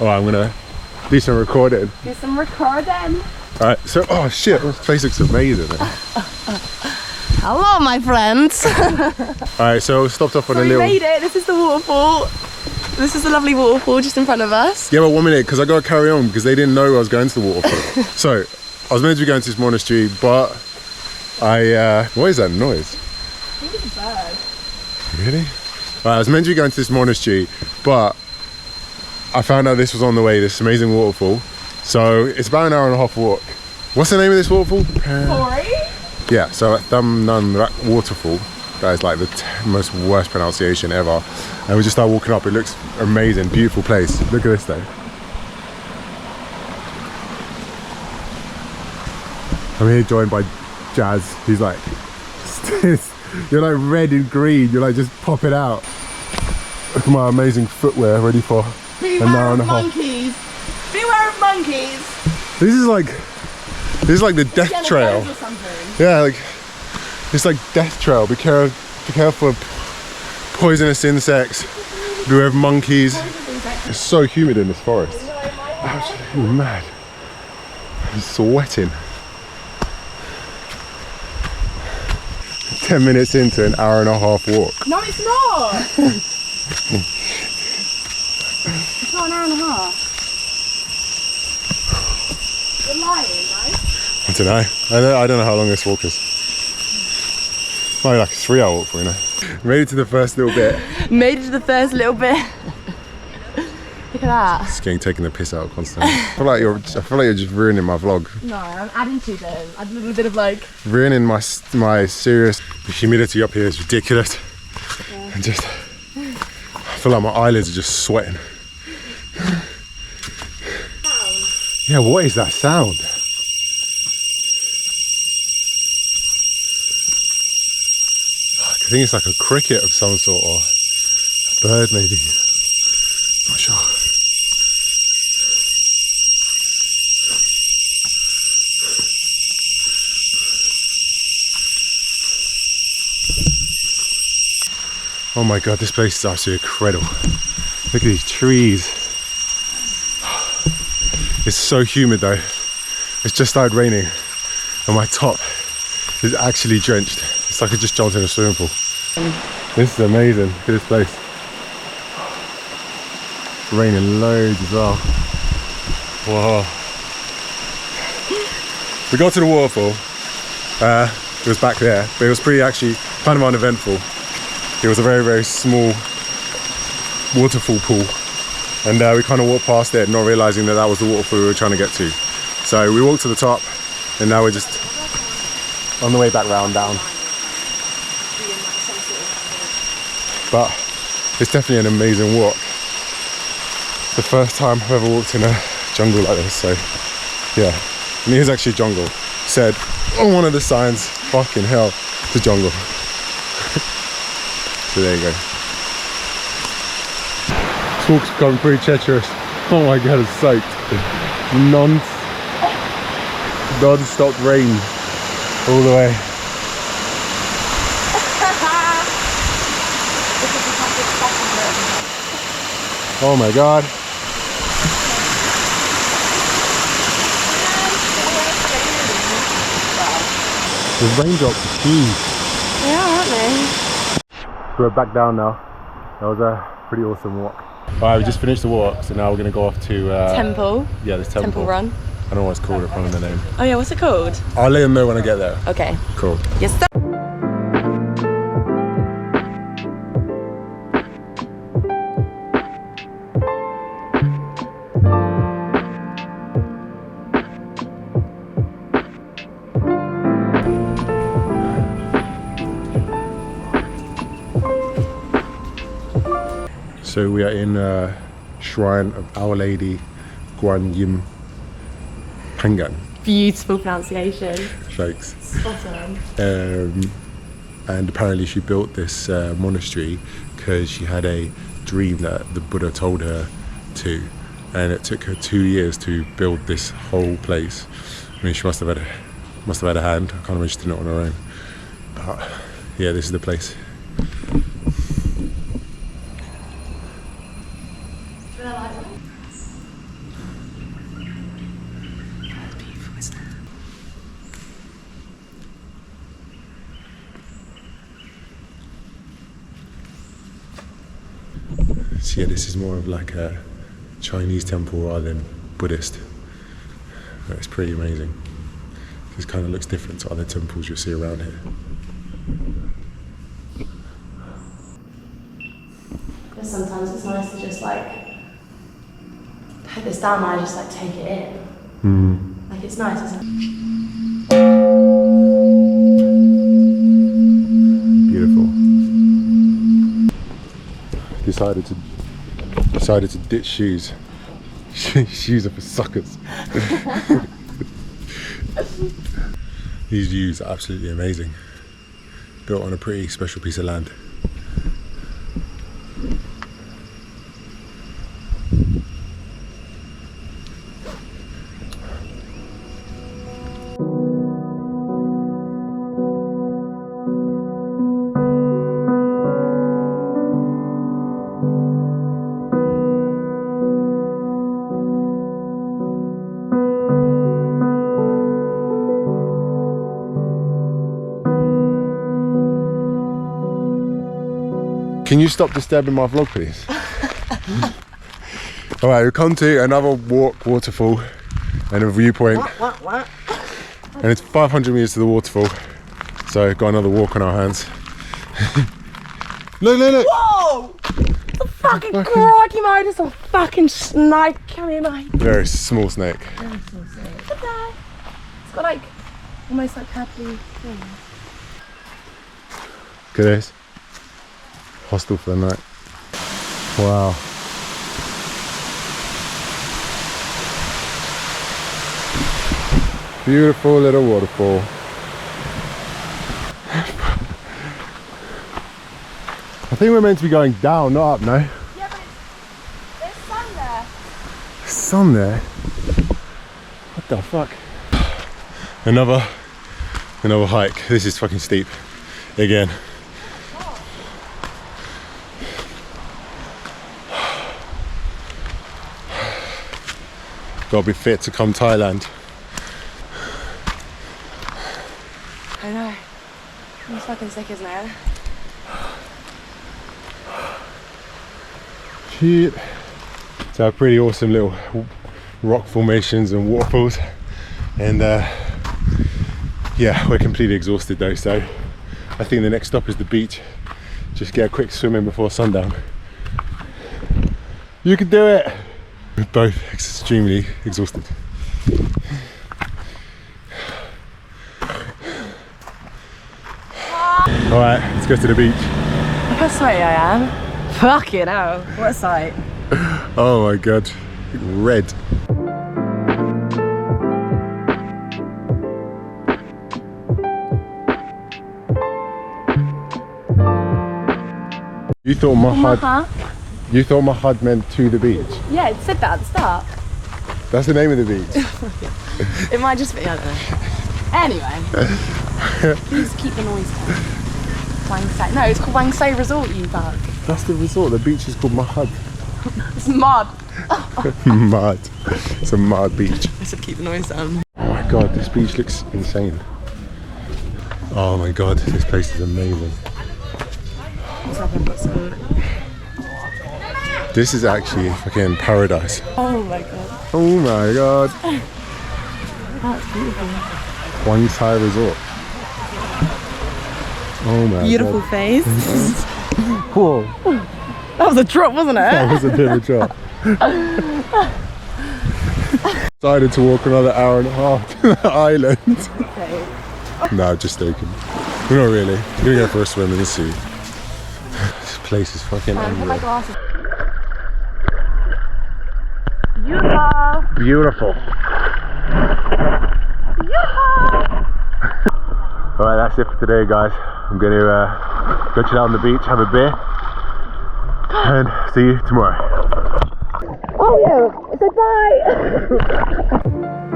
Oh, I'm gonna do some recording. Do some recording. Alright, so, oh shit, this place looks amazing. Hello, my friends. Alright, so we stopped off on a little... We made it. This is the waterfall. This is the lovely waterfall just in front of us. Yeah, but 1 minute, because I gotta carry on because they didn't know I was going to the waterfall. So, I was meant to be going to this monastery, but what is that noise? I think it's a bird. Really? Right, I was meant to be going to this monastery, but I found out this was on the way, this amazing waterfall. So it's about an hour and a half walk. What's the name of this waterfall? Sorry? Yeah, so at Tham Waterfall, that is like the most worst pronunciation ever. And we just started walking up, it looks amazing, beautiful place. Look at this though. I'm here joined by Jazz, he's like, you're like red and green, you're like just popping out. Look at my amazing footwear ready for an hour and a half. Monkeys! Beware of monkeys! This is like the death trail. Yeah, like it's like death trail. Be careful of poisonous insects. Beware of monkeys. It's so humid in this forest. Absolutely mad. I'm sweating. 10 minutes into an hour and a half walk. No, it's not! It's not an hour and a half. You're lying, right? I don't know. I don't know how long this walk is. Probably like a 3-hour walk, you know. Made it to the first little bit. Made it to the first little bit. Look at that. Just getting taken the piss out constantly. I feel like you're just ruining my vlog. No, I'm adding to them. Add a little bit of like... Ruining my serious... The humidity up here is ridiculous. Yeah. And just... I feel like my eyelids are just sweating. Yeah, what is that sound? I think it's like a cricket of some sort or a bird maybe. Not sure. Oh my god, this place is absolutely incredible. Look at these trees. It's so humid though. It's just started raining and my top is actually drenched. It's like I just jumped in a swimming pool. This is amazing. Look at this place. It's raining loads as well. Whoa. We got to the waterfall. It was back there, but it was pretty actually kind of uneventful. It was a very, very small waterfall pool. And we kind of walked past it, not realizing that that was the waterfall we were trying to get to. So we walked to the top, and now we're just on the way back round down. But it's definitely an amazing walk. The first time I've ever walked in a jungle like this, so yeah. And here's actually jungle. Said on one of the signs, fucking hell, it's a jungle. So there you go. This walk's become pretty treacherous. Oh my god, it's soaked. Non-stop rain all the way. Oh my god. The raindrops are huge. They are, aren't they? We're back down now. That was a pretty awesome walk. Alright, we just finished the walk, so now we're going to go off to... Temple. Yeah, this temple. Temple Run. I don't know what it's called, I can't remember the name. Oh yeah, what's it called? I'll let them know when I get there. Okay. Cool. Yes, sir. So we are in a shrine of Our Lady Koh Phangan. Beautiful pronunciation. Thanks. Spot on. And apparently she built this monastery because she had a dream that the Buddha told her to, and it took her 2 years to build this whole place. I mean, she must have had a hand. I can't imagine she did it on her own. But yeah, this is the place. yeah, this is more of like a Chinese temple rather than Buddhist. But it's pretty amazing. This kind of looks different to other temples you'll see around here. Because sometimes it's nice to just like put this down and I just like take it in. Like it's nice, isn't it? Beautiful. Decided to ditch shoes. Shoes are for suckers. These views are absolutely amazing. Built on a pretty special piece of land. Can you stop disturbing my vlog, please? Alright, we've come to another waterfall and a viewpoint. And it's 500 meters to the waterfall. So, got another walk on our hands. Look! Whoa! It's a fucking crikey, mate. It's a fucking snake. Come here, mate. Very small snake. Very small snake. Look at that. It's got like, almost like purpley things. Look at this. Hostel for the night. Wow. Beautiful little waterfall. I think we're meant to be going down, not up, no? Yeah, but there's sun there. Sun there? What the fuck? Another hike. This is fucking steep. Again. Gotta be fit to come Thailand. I know. It's fucking sick, isn't it? Shit. So pretty awesome little rock formations and waterfalls. And yeah, we're completely exhausted though, so I think the next stop is the beach. Just get a quick swim in before sundown. You can do it! We're both extremely exhausted. Alright, let's go to the beach. Look how sweaty I am. Fucking hell. What a sight. Oh my god. Red. You thought Mahad meant to the beach? Yeah, it said that at the start. That's the name of the beach. It might just be, I don't know. Anyway. Please keep the noise down. Wang Say. No, it's called Wang Say Resort, you bug. That's the resort. The beach is called Mahad. It's mud. Mud. It's a mud beach. I said keep the noise down. Oh my god, this beach looks insane. Oh my god, this place is amazing. What's happened? What's good? This is actually fucking paradise. Oh my god. Oh my god. That's beautiful. Kuan Thai Resort. Oh my Beautiful god. face. Whoa. That was a drop, wasn't it? That was a bit of a drop. Decided to walk another hour and a half to the island. Okay. No, just joking. We're not really. We're gonna go for a swim in the sea. This place is fucking Put my unreal. glasses. Beautiful. Beautiful. Alright, that's it for today, guys. I'm going to go chill out on the beach, have a beer, and see you tomorrow. Oh yeah, say bye.